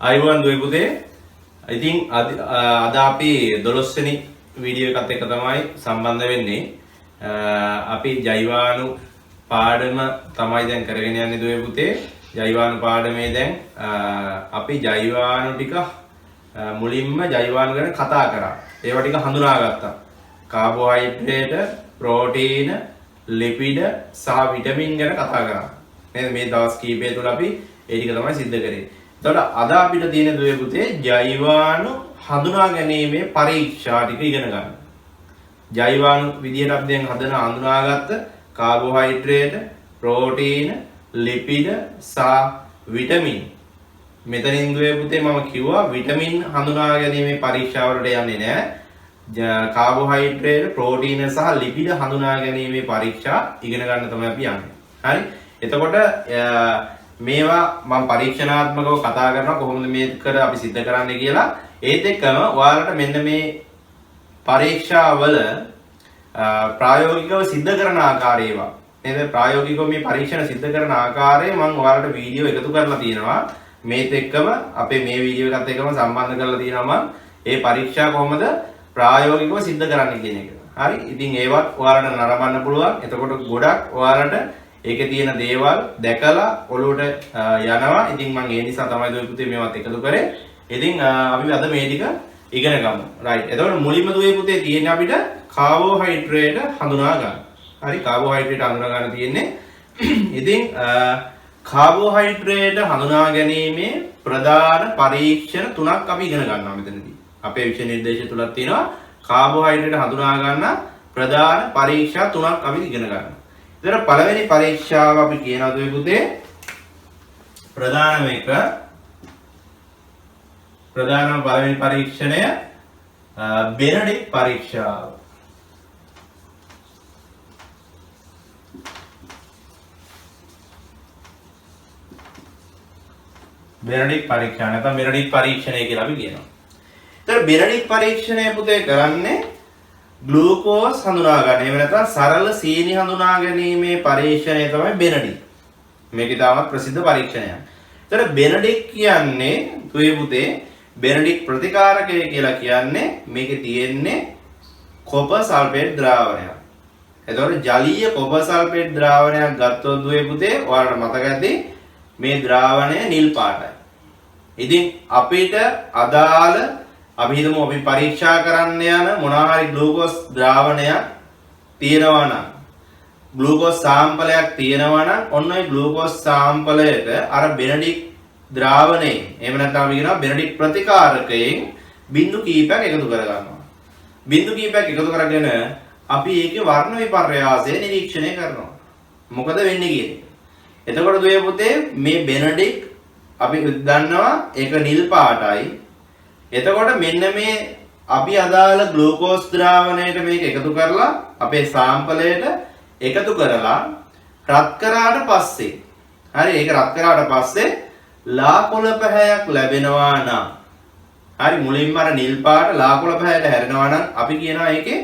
අයිබෝන් දුවේ පුතේ. ඉතින් අද අපි 12 වෙනි වීඩියෝ එකත් එක්ක තමයි සම්බන්ධ වෙන්නේ. අපි ජෛවාණු පාඩම තමයි දැන් කරගෙන යන්නේ දුවේ පුතේ. ජෛවාණු පාඩමේ දැන් අපි ජෛවාණු ටික මුලින්ම ජෛවාණු ගැන කතා කරා. ඒවා ටික හඳුනාගත්තා. කාබෝහයිඩ්‍රේට, ප්‍රෝටීන, ලිපිඩ සහ විටමින් ගැන කතා කරා. නේද? මේ දවස් කීපය තුළ අපි ඒ ටික තමයි සිද්ධ කරේ. එතකොට අද අපිට තියෙන දුවේ පුතේ ජෛවාණු හඳුනා ගැනීමේ පරීක්ෂා ටික ඉගෙන ගන්න. ජෛවාණු විදියට අපි දැන් හඳුනාගත්ත කාබෝහයිඩ්‍රේට, ප්‍රෝටීන, ලිපිඩ සහ විටමින්. මෙතනින් දුවේ පුතේ මම කිව්වා විටමින් හඳුනා ගැනීමේ පරීක්ෂා වලට යන්නේ නැහැ. කාබෝහයිඩ්‍රේට, ප්‍රෝටීන සහ ලිපිඩ හඳුනා ගැනීමේ පරීක්ෂා ඉගෙන ගන්න තමයි අපි යන්නේ. හරි? එතකොට මේවා මම පරීක්ෂණාත්මකව කතා කරනවා කොහොමද මේක අපි සිද්ධ කරන්නේ කියලා. ඒත් එක්කම ඔයාලට මෙන්න මේ පරීක්ෂාවල ප්‍රායෝගිකව සිද්ධ කරන ආකාරය ඒවා. නේද? ප්‍රායෝගිකව මේ පරීක්ෂණ සිද්ධ කරන ආකාරය මම ඔයාලට වීඩියෝ එකතු කරලා තියෙනවා. මේත් එක්කම අපේ මේ වීඩියෝ එකත් එක්කම සම්බන්ධ කරලා තියෙනවා මම මේ පරීක්ෂා කොහොමද ප්‍රායෝගිකව සිද්ධ කරන්නේ කියන එක. හරි? ඉතින් ඒවත් ඔයාලට නරඹන්න පුළුවන්. එතකොට ගොඩක් ඔයාලට ඒකේ තියෙන දේවල් දැකලා ඔලුවට යනවා. ඉතින් මම ඒ නිසා තමයි දුවේ පුතේ මේවත් එකතු කරේ. ඉතින් අපි අද මේ ටික ඉගෙන ගමු. රයිට්. එතකොට මුලින්ම දුවේ පුතේ තියෙන්නේ අපිට කාබෝහයිඩ්‍රේට හඳුනා ගන්න. හරි? කාබෝහයිඩ්‍රේට හඳුනා ගන්න තියෙන්නේ. ඉතින් කාබෝහයිඩ්‍රේට හඳුනා ගැනීමේ ප්‍රධාන පරීක්ෂණ තුනක් අපි ඉගෙන ගන්නවා මෙතනදී. අපේ විෂය නිර්දේශය තුලක් තියෙනවා කාබෝහයිඩ්‍රේට හඳුනා ගන්න ප්‍රධාන පරීක්ෂා තුනක් අපි ඉගෙන ගන්නවා. ඉතින් පළවෙනි පරීක්ෂාව අපි කියනවා දුවේ පුතේ ප්‍රධානම පළවෙනි පරීක්ෂණය බෙනඩික් පරීක්ෂාව. බෙනඩික් පරීක්ෂණ නැත්නම් බෙනඩික් පරීක්ෂණය කියලා අපි කියනවා. ඉතින් බෙනඩික් පරීක්ෂණය පුතේ කරන්නේ ග්ලූකෝස් හඳුනා ගන්න. එහෙම නැත්නම් සරල සීනි හඳුනා ගැනීමේ පරීක්ෂණය තමයි බෙනඩික්. මේක ඉතාමත් ප්‍රසිද්ධ පරීක්ෂණයක්. ඒතර බෙනඩික් කියන්නේ දුවේ පුතේ බෙනඩික් ප්‍රතිකාරකය කියලා කියන්නේ මේකේ තියෙන්නේ කොපර් සල්ෆේට් ද්‍රාවණයක්. එතකොට ජලීය කොපර් සල්ෆේට් ද්‍රාවණයක් ගත්තොත් දුවේ පුතේ ඔයාලට මතක ඇති මේ ද්‍රාවණය නිල් පාටයි. ඉතින් අපිට අදාළ අපි හිතමු අපි පරීක්ෂා කරන්න යන මොනවා හරි ග්ලූකෝස් ද්‍රාවණයක් තියෙනවා නම් ග්ලූකෝස් සාම්පලයක් තියෙනවා නම් ඔන්න ඔය ග්ලූකෝස් සාම්පලයට අර බෙනඩික් ද්‍රාවණයෙන් එහෙම නැත්නම් අපි කියනවා බෙනඩික් ප්‍රතිකාරකයෙන් බිඳු කීපයක් එකතු කරගන්නවා. බිඳු කීපයක් එකතු කරගෙන අපි ඒකේ වර්ණ විපර්යාසය නිරීක්ෂණය කරනවා. මොකද වෙන්නේ කියන්නේ. එතකොට දුවේ පුතේ මේ බෙනඩික් අපි දන්නවා ඒක නිල් පාටයි. එතකොට මෙන්න මේ අපි අදාළ ග්ලූකෝස් ද්‍රාවණයට මේක එකතු කරලා අපේ සාම්පලයට එකතු කරලා රත් කරාට පස්සේ හරි ඒක රත් කරාට පස්සේ ලාකොළ පැහැයක් ලැබෙනවා නම් හරි මුලින්ම අර නිල් පාට ලාකොළ පැහැයට හැරෙනවා නම් අපි කියනවා ඒකේ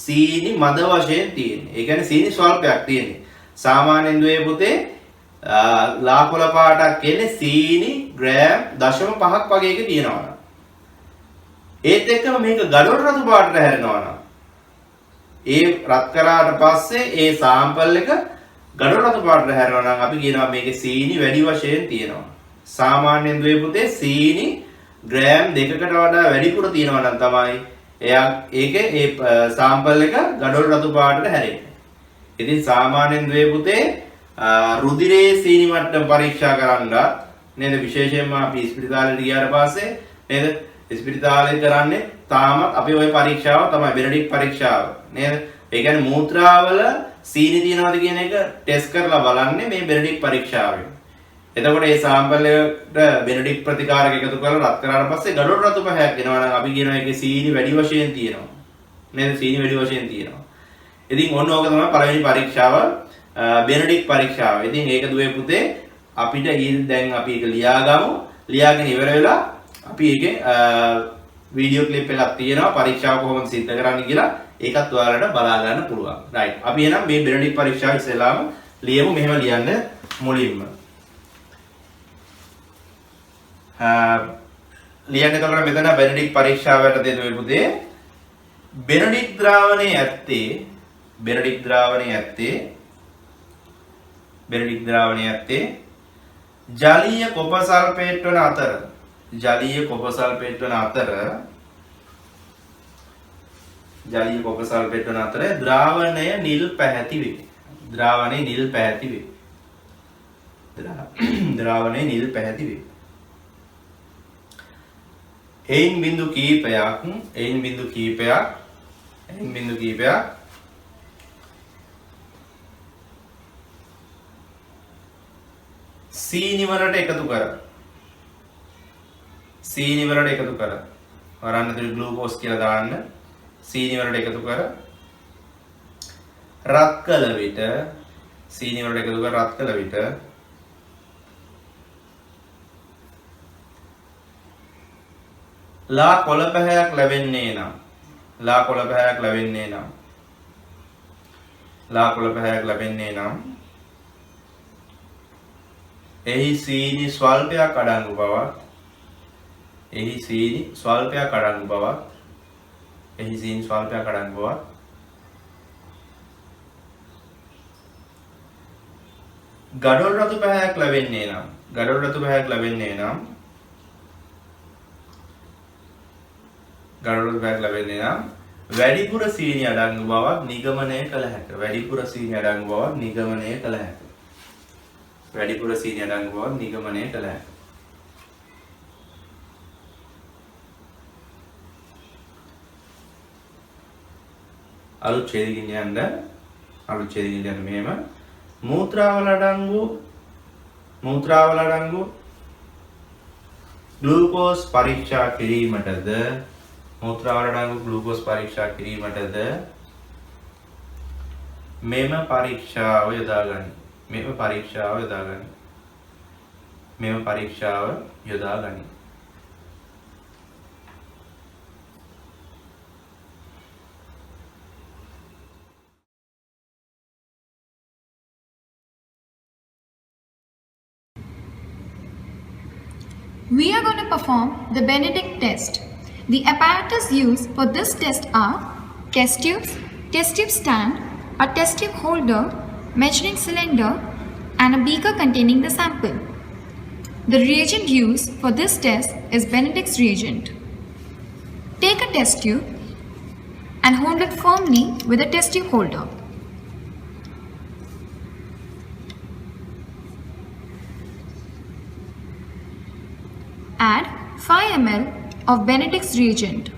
සීනි මද වශයෙන් තියෙන්නේ. ඒ කියන්නේ සීනි ස්වල්පයක් තියෙන්නේ. සාමාන්‍යයෙන් දුවේ පුතේ ලාකොළ පාටක් කියන්නේ සීනි ග්‍රෑම් 0.5ක් වගේ එක තියෙනවා. ඒත් එක්කම මේක ගඩොල් රතු පාටට හැරෙනවා නම් ඒ රත් කරාට පස්සේ ඒ සාම්පල් එක ගඩොල් රතු පාටට හැරෙනවා නම් අපි කියනවා මේකේ සීනි වැඩි වශයෙන් තියෙනවා. සාමාන්‍යයෙන් දුවේ පුතේ සීනි ග්‍රෑම් 2කට වඩා වැඩිපුර තියෙනවා නම් තමයි ඒකේ ඒ සාම්පල් එක ගඩොල් රතු පාටට හැරෙන්නේ. ඉතින් සාමාන්‍යයෙන් දුවේ පුතේ රුධිරයේ සීනි මට්ටම පරීක්ෂා කරන්නත් නේද විශේෂයෙන්ම අපි ස්පිරිතාලෙට ගියාට පස්සේ නේද ස්පිරිතාලේ කරන්නේ තාමත් අපි ওই පරීක්ෂාව තමයි බෙනඩික් පරීක්ෂාව නේද? ඒ කියන්නේ මූත්‍රාවල සීනි තියනවාද කියන එක ටෙස්ට් කරලා බලන්නේ මේ බෙනඩික් පරීක්ෂාවෙන්. එතකොට මේ සාම්පල් එකට බෙනඩික් ප්‍රතිකාරක එකතු කරලා රත් කරාට පස්සේ ගඩොල් රතු පහයක් එනවා නම් අපි කියනවා ඒකේ සීනි වැඩි වශයෙන් තියෙනවා. නේද? සීනි වැඩි වශයෙන් තියෙනවා. ඉතින් ඔන්න ඕක තමයි පළවෙනි පරීක්ෂාව බෙනඩික් පරීක්ෂාව. ඉතින් ඒක දුවේ පුතේ අපිට දැන් අපි ඒක ලියාගමු. ලියාගෙන ඉවර වෙලා අපි ඒකේ වීඩියෝ ක්ලිප් එකක් තියෙනවා පරීක්ෂාව කොහොමද සිද්ධ කරන්නේ කියලා ඒකත් ඔයාලට බලා ගන්න පුළුවන්. රයිට්. අපි එහෙනම් මේ බෙනඩික් පරීක්ෂාව ඉස්සෙල්ලාම ලියමු. මෙහෙම ලියන්න මුලින්ම. ලියන්න එතකොට මෙතන බෙනඩික් පරීක්ෂාවට දෙන්නේ පුතේ බෙනඩික් ද්‍රාවණයේ ඇත්තේ ජලීය කොප සල්ෆේට් වන අතර ද්‍රාවණය නිල් පැහැති වේ. එයින් බිඳු කීපයක් සීනි වලට එකතු කර වරන්න දෙන ග්ලූකෝස් කියලා දාන්න සීනි වලට එකතු කර රත් කළ විට ලා කොළ පැහැයක් ලැබෙන්නේ නම් එහි සීනි ස්වල්පයක් අඩංගු බවත් ගඩොල් රතු පැහැයක් ලැබෙන්නේ නම් වැඩිපුර සීනි අඩංගු බවක් නිගමනය කළ හැක. අලුත් ඡේදකින් යන්න මෙහෙම මූත්‍රාවල අඩංගු ග්ලූකෝස් පරීක්ෂා කිරීමටද මෙම පරීක්ෂාව යොදා ගනි. We are going to perform the Benedict test. The apparatus used for this test are test tubes, test tube stand, a test tube holder, measuring cylinder, and a beaker containing the sample. The reagent used for this test is Benedict's reagent. Take a test tube and hold it firmly with a test tube holder. Add 5 ml of Benedict's reagent.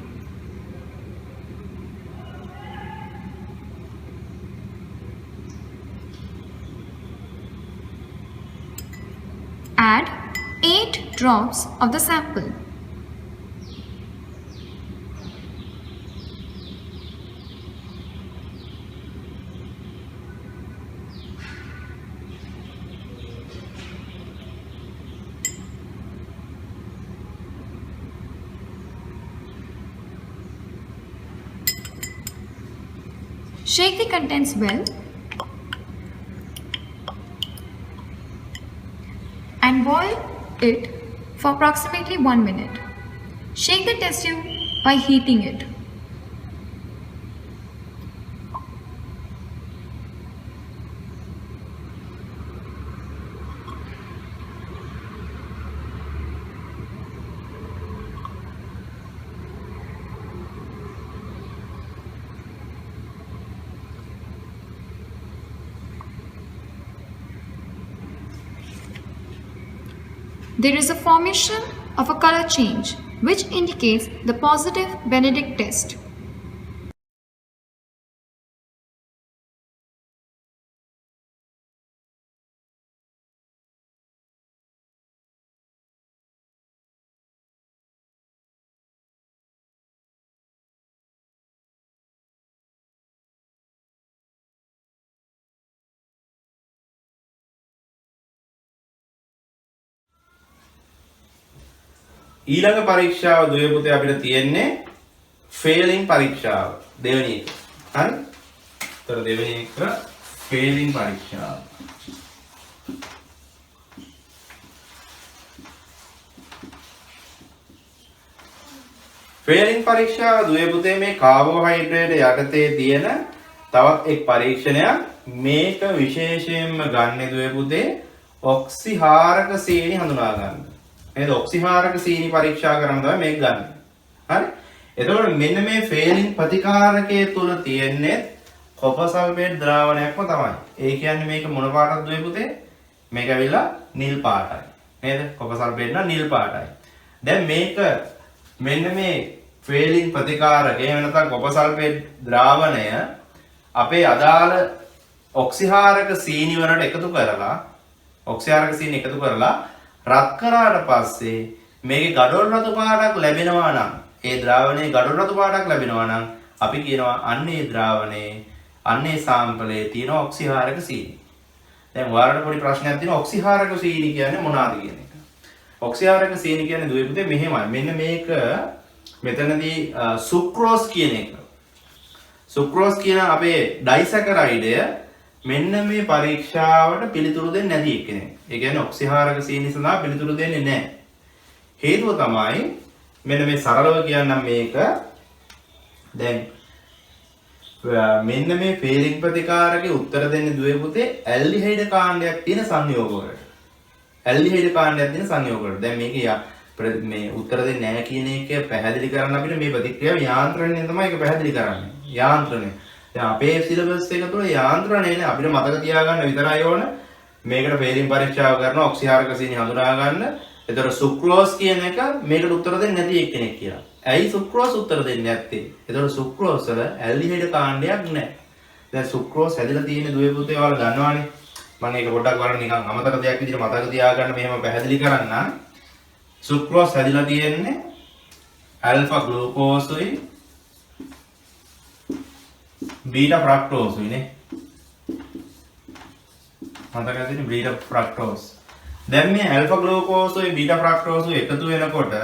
Add 8 drops of the sample. Shake the contents well and boil it for approximately 1 minute. Shake the test tube by heating it. There is a formation of a color change which indicates the positive Benedict test. ඊළඟ පරීක්ෂාව දුවේ පුතේ අපිට තියෙන්නේ ෆේලින් පරීක්ෂාව දෙවෙනි එක. හරි? ඒතර දෙවෙනි එක ෆේලින් පරීක්ෂාව. ෆේලින් පරීක්ෂාව දුවේ පුතේ මේ කාබෝහයිඩ්‍රේට් යටතේ තියෙන තවත් එක් පරීක්ෂණයක්. මේක විශේෂයෙන්ම ගන්න දුවේ පුතේ ඔක්සිහාරක සීනි හඳුනා ගන්න. නේද? ඔක්සිහාරක සීනි පරීක්ෂා කරන තමයි මේක ගන්න. හරි? එතකොට මෙන්න මේ ෆේලින් ප්‍රතිකාරකයේ තුල තියෙන්නේ කොපර් සල්ෆේට් ද්‍රාවණයක්ම තමයි. ඒ කියන්නේ මේක මොන පාටද දුවේ පුතේ? මේක ඇවිල්ලා නිල් පාටයි. නේද? කොපර් සල්ෆේට් නම් නිල් පාටයි. දැන් මේක මෙන්න මේ ෆේලින් ප්‍රතිකාරකය එහෙම නැත්නම් කොපර් සල්ෆේට් ද්‍රාවණය අපේ අදාළ ඔක්සිහාරක සීනි වලට එකතු කරලා රත් කරාට පස්සේ මේකේ ගඩොල් රතු පාටක් ලැබෙනවා නම් ඒ ද්‍රාවණයේ ගඩොල් රතු පාටක් ලැබෙනවා නම් අපි කියනවා අන්නේ ද්‍රාවණයේ අන්නේ සාම්පලයේ තියෙන ඔක්සිහාරක සීනි. දැන් ඔයාලට පොඩි ප්‍රශ්නයක් තියෙනවා ඔක්සිහාරක සීනි කියන්නේ මොනවාද කියන එක. ඔක්සිහාරක සීනි කියන්නේ දුවේ පුතේ මෙහෙමයි. මෙන්න මේක මෙතනදී සුක්‍රෝස් කියන එක. සුක්‍රෝස් කියන අපේ ඩයිසැකරයිඩය මෙන්න මේ පරීක්ෂාවට පිළිතුරු දෙන්නේ නැති එක්කෙනෙක්. ඒ කියන්නේ ඔක්සිහාරක සීනි සඳහා පිළිතුරු දෙන්නේ නැහැ. හේතුව තමයි මෙන්න මේ සරලව කියන්නම් මේක. දැන් මෙන්න මේ ෆේලින් ප්‍රතිකාරකේ උත්තර දෙන්නේ දුවේ පුතේ ඇල්ඩිහයිඩ් කාණ්ඩයක් තියෙන සංයෝග වලට. ඇල්ඩිහයිඩ් කාණ්ඩයක් තියෙන සංයෝග වලට. දැන් මේක මේ උත්තර දෙන්නේ නැහැ කියන එක පැහැදිලි කරන්න අපිට මේ ප්‍රතික්‍රියාව යාන්ත්‍රණයෙන් තමයි ඒක පැහැදිලි කරන්නේ. යාන්ත්‍රණය. දැන් අපේ සිලබස් එක තුළ යාන්ත්‍රණය නේ අපිට මතක තියාගන්න විතරයි ඕන. මේකට ෆේලින් පරීක්ෂාව කරන ඔක්සිහාරක සීනි හඳුනා ගන්න. එතකොට සුක්‍රෝස් කියන එක මේකට උත්තර දෙන්නේ නැති එක්කෙනෙක් කියලා. ඇයි සුක්‍රෝස් උත්තර දෙන්නේ නැත්තේ? එතකොට සුක්‍රෝස් වල ඇල්ඩිහයිඩ් කාණ්ඩයක් නැහැ. දැන් සුක්‍රෝස් හැදිලා තියෙන දුවේ පුතේ ඔයාලා දන්නවනේ. මම ඒක පොඩ්ඩක් වරන් නිකන් අමතක දෙයක් විදිහට මතක තියාගන්න මෙහෙම පැහැදිලි කරන්න. සුක්‍රෝස් හැදිලා තියෙන්නේ ඇල්ෆා ග්ලූකෝසුයි බීටා ෆ්‍රක්ටෝසුයි නේ. මතක තියෙන්නේ බීටා ෆ්‍රක්ටෝස්. දැන් මේ ඇල්ෆා ග්ලූකෝසුයි බීටා ෆ්‍රක්ටෝසුයි එකතු වෙනකොට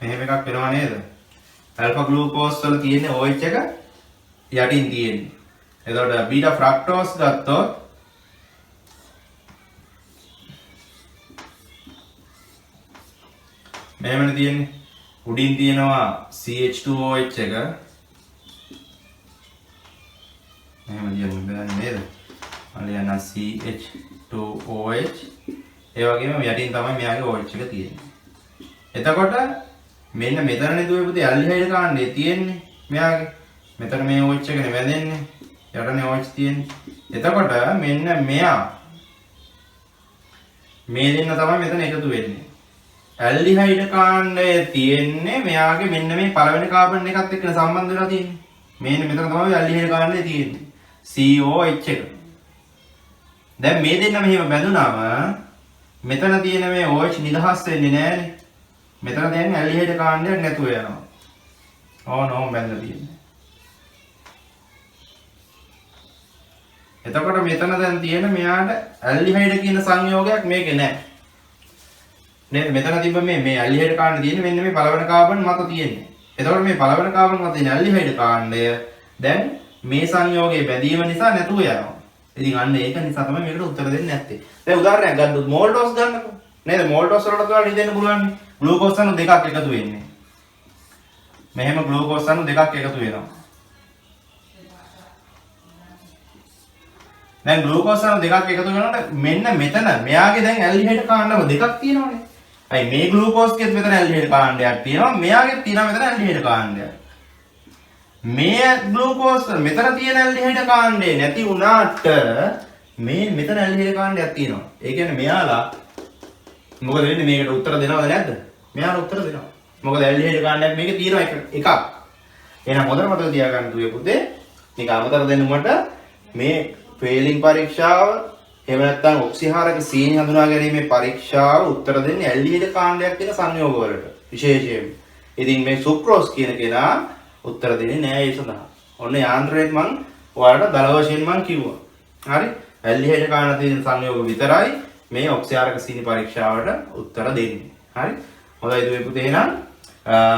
මෙහෙම එකක් වෙනවා නේද? ඇල්ෆා ග්ලූකෝස් වල තියෙන OH එක යටින් තියෙන්නේ. එතකොට බීටා ෆ්‍රක්ටෝස් ගත්තොත් මෙහෙමනේ තියෙන්නේ. උඩින් තියෙනවා CH2OH එක. මෙහෙම ලියන්න බෑනේ නේද? අලියන CH2OH. ඒ වගේම යටින් තමයි මෙයාගේ OH එක තියෙන්නේ. එතකොට මෙන්න මෙතනනේ දුවේ පුතේ ඇල්ඩිහයිඩ් කාණ්ඩය තියෙන්නේ මෙයාගේ. මෙතන මේ OH එකනේ වැදෙන්නේ. යටනේ OH තියෙන්නේ. එතකොට මෙන්න මෙයා මේ දෙන්න තමයි මෙතන එකතු වෙන්නේ. ඇල්ඩිහයිඩ් කාණ්ඩය තියෙන්නේ මෙයාගේ මෙන්න මේ පළවෙනි කාබන් එකත් එක්ක සම්බන්ධ වෙලා තියෙන්නේ. මෙන්න මෙතන තමයි ඇල්ඩිහයිඩ් කාණ්ඩය තියෙන්නේ. COH එක. දැන් මේ දෙන්න මෙහෙම බැඳුනම මෙතන තියෙන මේ OH නිදහස් වෙන්නේ නැහැනේ. මෙතන දැන් ඇල්ඩිහයිඩ් කාණ්ඩයක් නැතුව යනවා. ඕනෝම බැඳලා තියෙන්නේ. එතකොට මෙතන දැන් තියෙන මෙයාට ඇල්ඩිහයිඩ් කියන සංයෝගයක් මේකේ නැහැ. නේද? මෙතන තිබ්බ මේ ඇල්ඩිහයිඩ් කාණ්ඩය තියෙන්නේ මෙන්න මේ පළවෙනි කාබන් මත තියෙන්නේ. එතකොට මේ පළවෙනි කාබන් මත තියෙන ඇල්ඩිහයිඩ් කාණ්ඩය දැන් මේ සංයෝගයේ බැඳීම නිසා නැතුව යනවා. ඉතින් අන්න ඒක නිසා තමයි මේකට උත්තර දෙන්නේ නැත්තේ. දැන් උදාහරණයක් ගන්නකො මෝල්ටෝස් ගන්නකො. නේද? මෝල්ටෝස් වලට ඔයාලා හිතෙන්න පුළුවන් නේ. ග්ලූකෝස් අණු දෙකක් එකතු වෙන්නේ. මෙහෙම ග්ලූකෝස් අණු දෙකක් එකතු වෙනවා. දැන් ග්ලූකෝස් අණු දෙකක් එකතු වෙනකොට මෙන්න මෙතන මෙයාගේ දැන් ඇල්ඩිහයිඩ් කාණ්ඩම දෙකක් තියෙනවානේ. අයි මේ ග්ලූකෝස්කෙත් මෙතන ඇල්ඩිහයිඩ් කාණ්ඩයක් තියෙනවා. මෙයාගෙත් තියෙනවා මෙතන ඇල්ඩිහයිඩ් කාණ්ඩයක්. මේ ග්ලූකෝස් මෙතන තියෙන ඇල්ඩිහයිඩ් කාණ්ඩේ නැති වුණාට මේ මෙතන ඇල්ඩිහයිඩ් කාණ්ඩයක් තියෙනවා. ඒ කියන්නේ මෙයාලා මොකද වෙන්නේ මේකට උත්තර දෙනවද නැද්ද? මෙයාලා උත්තර දෙනවා. මොකද ඇල්ඩිහයිඩ් කාණ්ඩයක් මේකේ තියෙනවා එකක්. එහෙනම් හොඳට මතක තියාගන්න දුවේ පුතේ. මේක අමතක දෙන්නුමට මේ ෆේලින් පරීක්ෂාව එහෙම නැත්නම් ඔක්සිහාරක සීනි හඳුනා ගැනීමේ පරීක්ෂාව උත්තර දෙන්නේ ඇල්ඩිහයිඩ් කාණ්ඩයක් තියෙන සංයෝග වලට විශේෂයෙන්. ඉතින් මේ සුක්‍රෝස් කියන කෙනා උත්තර දෙන්නේ නෑ ඒ සඳහා. ඔන්න යාන්ත්‍රයෙන් මම ඔයාලට දල වශයෙන් මම කිව්වා. හරි? ඇල්ඩිහයිඩ් කාණ්ඩ තියෙන සංයෝග විතරයි මේ ඔක්සිහාරක සීනි පරීක්ෂාවට උත්තර දෙන්නේ. හරි? හොඳයි දුවේ පුතේ එහෙනම්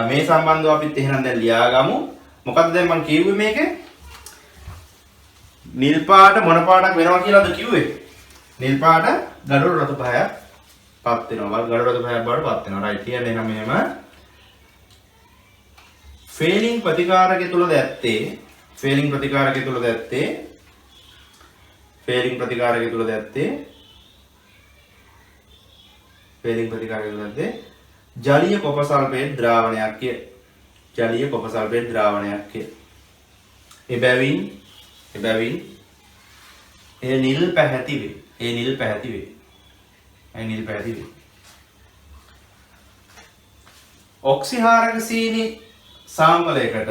මේ සම්බන්ධව අපිත් එහෙනම් දැන් ලියාගමු. මොකද්ද දැන් මම කිව්වේ මේකේ? නිල් පාට මොන පාටක් වෙනවා කියලාද කිව්වේ? නිල් පාට ගඩොල් රතු පහයක් පත් වෙනවා. ගඩොල් රතු පැහැයක් බවට පත් වෙනවා. right කියන්නේ එහෙනම් මෙහෙම ෆේලින් ප්‍රතිකාරකය තුලද ඇත්තේ ෆේලින් ප්‍රතිකාරකය තුලද ඇත්තේ ෆේලින් ප්‍රතිකාරකය තුලද ඇත්තේ ෆේලින් ප්‍රතිකාරකය තුලද ඇත්තේ ජලීය කොපර් සල්ෆේට් ද්‍රාවණයක් කිය. ජලීය කොපර් සල්ෆේට් ද්‍රාවණයක් කිය. එබැවින් ඒ නිල් පැහැති වේ. ඒ නිල් පැහැති වේ. ඒ නිල් පැහැති වේ. ඔක්සිහාරක සීනි සාම්පලයකට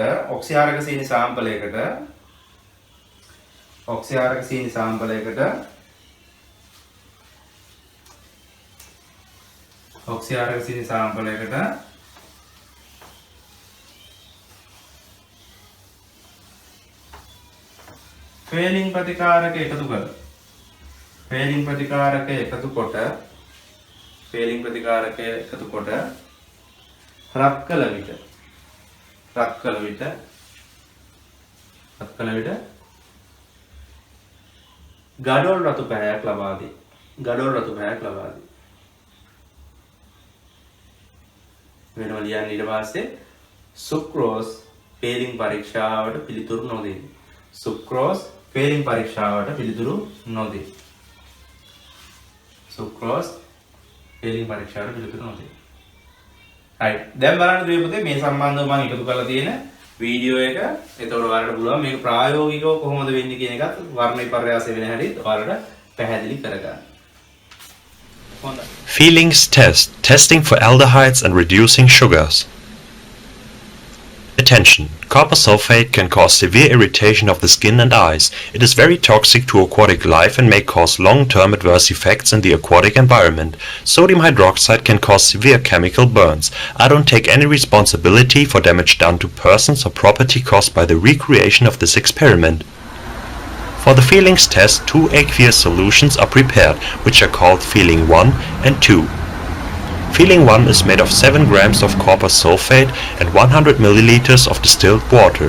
ෆේලින් ප්‍රතිකාරක එකතු කළ ෆේලින් ප්‍රතිකාරක එකතු කොට රත් කළ විට ගඩොල් රතු පැහැයක් ලබා දී. වෙනවා ලියන්න ඊට පස්සේ සුක්‍රෝස් ෆේලින් පරීක්ෂාවට පිළිතුරු නොදේ. සුක්‍රෝස් ෆේලින් පරීක්ෂාවට පිළිතුරු නොදේ. right. දැන් බලන්න දුවේ පුතේ මේ සම්බන්ධව මම එකතු කරලා තියෙන වීඩියෝ එක. එතකොට ඔයාලට පුළුවන් මේක ප්‍රායෝගිකව කොහොමද වෙන්නේ කියන එකත් වර්ණ විපර්යාසය වෙන හැටි ඔයාලට පැහැදිලි කරගන්න. හොඳයි. Feelings test, testing for aldehydes and reducing sugars. Attention! Copper sulfate can cause severe irritation of the skin and eyes. It is very toxic to aquatic life and may cause long-term adverse effects in the aquatic environment. Sodium hydroxide can cause severe chemical burns. I don't take any responsibility for damage done to persons or property caused by the recreation of this experiment. For the feelings test, 2 aqueous solutions are prepared, which are called feeling 1 and 2. Feeling 1 is made of 7 grams of copper sulfate and 100 milliliters of distilled water.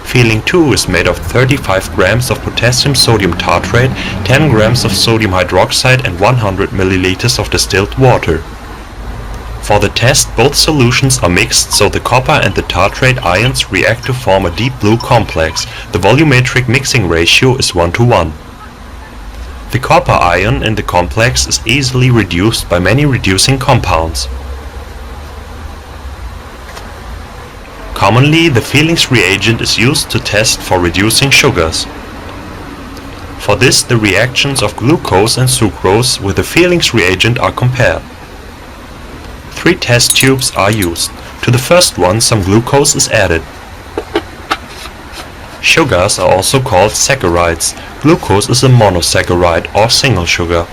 Feeling 2 is made of 35 grams of potassium sodium tartrate, 10 grams of sodium hydroxide and 100 milliliters of distilled water. For the test, both solutions are mixed so the copper and the tartrate ions react to form a deep blue complex. The volumetric mixing ratio is 1:1. The copper ion in the complex is easily reduced by many reducing compounds. Commonly, the feelings reagent is used to test for reducing sugars. For this, the reactions of glucose and sucrose with the feelings reagent are compared. 3 test tubes are used. To the first one, some glucose is added. Sugars are also called saccharides. Glucose is a monosaccharide or single sugar.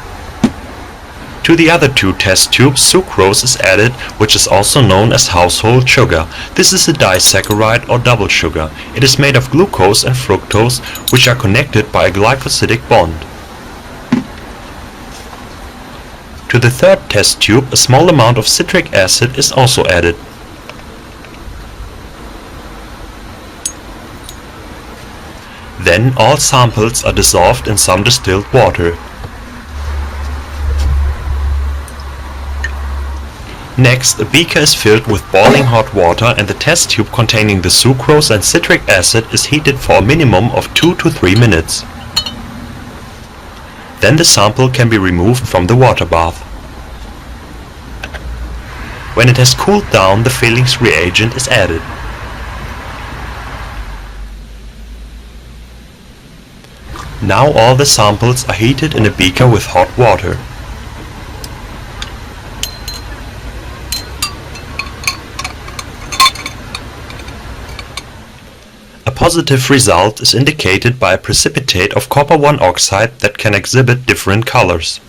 To the other 2 test tubes, sucrose is added, which is also known as household sugar. This is a disaccharide or double sugar. It is made of glucose and fructose, which are connected by a glycosidic bond. To the third test tube, a small amount of citric acid is also added. Then all samples are dissolved in some distilled water. Next, a beaker is filled with boiling hot water and the test tube containing the sucrose and citric acid is heated for a minimum of 2 to 3 minutes. Then the sample can be removed from the water bath. When it has cooled down, the feelings reagent is added. Now all the samples are heated in a beaker with hot water. A positive result is indicated by a precipitate of copper 1 oxide that can exhibit different colors.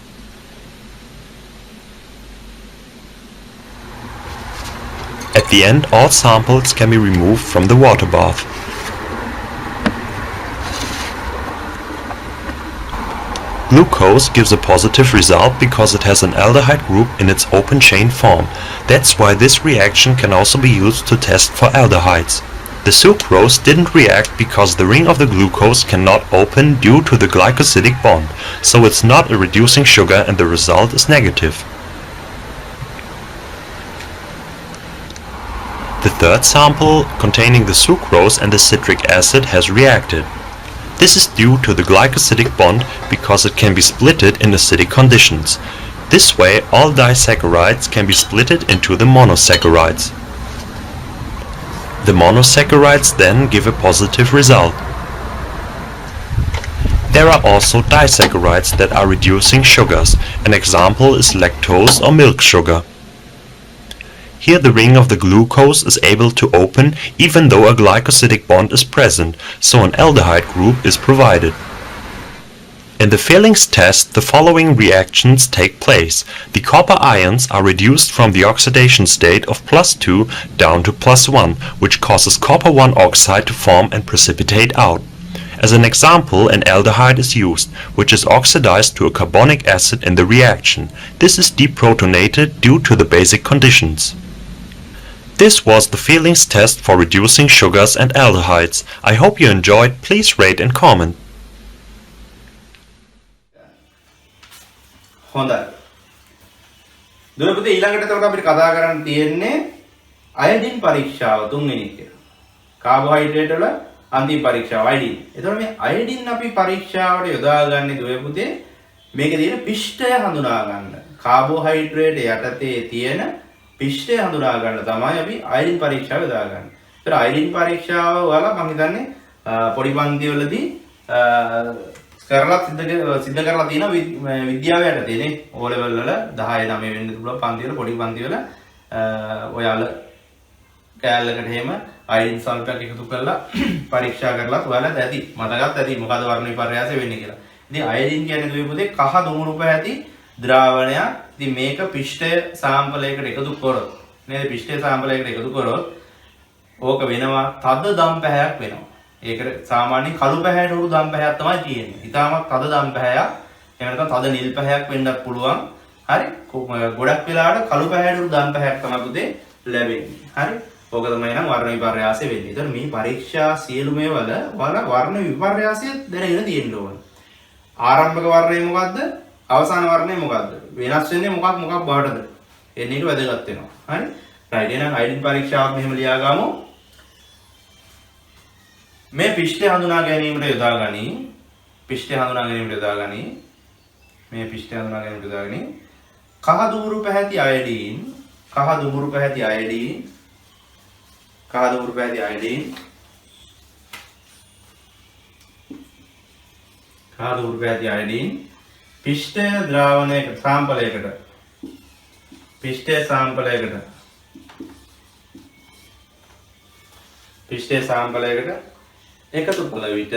At the end, all samples can be removed from the water bath. Glucose gives a positive result because it has an aldehyde group in its open chain form. That's why this reaction can also be used to test for aldehydes. The sucrose didn't react because the ring of the glucose cannot open due to the glycosidic bond, so it's not a reducing sugar and the result is negative. The third sample, containing the sucrose and the citric acid, has reacted. This is due to the glycosidic bond because it can be splitted in acidic conditions. This way all disaccharides can be splitted into the monosaccharides. The monosaccharides then give a positive result. There are also disaccharides that are reducing sugars. An example is lactose or milk sugar. Here the ring of the glucose is able to open even though a glycosidic bond is present, so an aldehyde group is provided. In the Fehling's test, the following reactions take place. The copper ions are reduced from the oxidation state of +2 down to +1, which causes copper 1 oxide to form and precipitate out. As an example, an aldehyde is used, which is oxidized to a carbonic acid in the reaction. This is deprotonated due to the basic conditions. This was the Fehling's test for reducing sugars and aldehydes. I hope you enjoyed. Please rate and comment. හොඳයි. දුර පුතේ ඊළඟට එතකොට අපිට කතා කරන්න තියෙන්නේ අයඩින් පරීක්ෂාව තුන්වෙනි එක. කාබෝහයිඩ්‍රේට් වල අන්තිම පරීක්ෂාව අයඩින්. එතකොට මේ අයඩින් අපි පරීක්ෂාවට යොදාගන්නේ දුර පුතේ මේකේ තියෙන පිෂ්ඨය හඳුනා ගන්න. කාබෝහයිඩ්‍රේට් යටතේ තියෙන පිෂ්ඨය හඳුනා ගන්න තමයි අපි අයඩින් පරීක්ෂාව යොදාගන්නේ. ඒතර අයඩින් පරීක්ෂාව වල මම හිතන්නේ පොඩි පන්ති වලදී කරලා සිද්ධ කරලා තියෙන විද්‍යාව යටතේ නේ ඕ ලෙවල් වල 10 9 වෙන්න පුළුවන් පන්ති වල පොඩි පන්ති වල ඔයාලා කෑල්ලකට එහෙම අයඩින් සල්ෆර් එකතු කරලා පරීක්ෂා කරලා ඔයාලට ඇති මතකත් ඇති මොකද වර්ණ විපර්යාසය වෙන්නේ කියලා. ඉතින් අයඩින් කියන්නේ දුවේ කහ දුමුරු පැහැති ද්‍රාවණයක්. ඉතින් මේක පිෂ්ඨය සාම්පලයකට එකතු කරොත් නේද පිෂ්ඨය සාම්පලයකට එකතු කරොත් ඕක වෙනවා තද දම් පැහැයක් වෙනවා. ඒකට සාමාන්‍ය කළු පැහැයට උරු දම් පැහැයක් තමයි තියෙන්නේ. ඊටමත් තද දම් පැහැයක් එහෙම නැත්නම් තද නිල් පැහැයක් වෙන්නත් පුළුවන්. හරි ගොඩක් වෙලාවට කළු පැහැයට උරු දම් පැහැයක් තමයි පුතේ ලැබෙන්නේ. හරි ඕක තමයි නම් වර්ණ විපර්යාසය වෙන්නේ. ඒතර මේ පරීක්ෂා සියලුම වල ඔයාලා වර්ණ විපර්යාසය දැනගෙන තියෙන්න ඕන. ආරම්භක වර්ණය මොකද්ද? අවසාන වර්ණය මොකද්ද? වෙනස් වෙන්නේ මොකක් බවටද? එන්න එක වැදගත් වෙනවා. හරි? රයිට් එහෙනම් අයිඩෙන්ටි පරීක්ෂාවක් මෙහෙම ලියා ගමු. මේ පිෂ්ඨය හඳුනා ගැනීමට යොදාගනි. පිෂ්ඨය හඳුනා ගැනීමට යොදාගනි. මේ පිෂ්ඨය හඳුනා ගැනීමට යොදාගනි. කහ දුමුරු පැහැති අයඩීන්, කහ දුමුරු පැහැති අයඩීන්, කහ දුමුරු පැහැති අයඩීන්, කහ දුමුරු පැහැති අයඩීන් පිෂ්ඨය ද්‍රාවණයකට සාම්පලයකට පිෂ්ඨය සාම්පලයකට එකතු කළ විට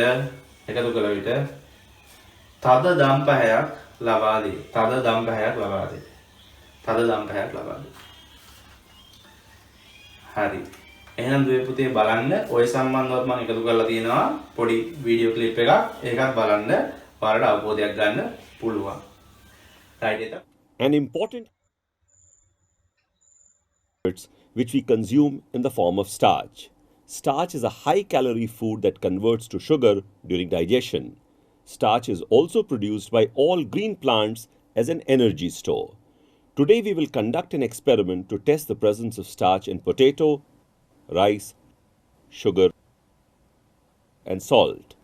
තද දම් පැහැයක් ලබා දේ. තද දම් පැහැයක් ලබා දේ. හරි. එහෙනම් දුවේ පුතේ බලන්න ඔය සම්බන්ධවත් මම එකතු කරලා තියෙනවා පොඩි වීඩියෝ ක්ලිප් එකක්. ඒකත් බලන්න ඔයාලට අවබෝධයක් ගන්න පුළුවන්. රයිට් එක. An important which we consume in the form of starch. Starch is a high-calorie food that converts to sugar during digestion. Starch is also produced by all green plants as an energy store. Today we will conduct an experiment to test the presence of starch in potato, rice, sugar, and salt.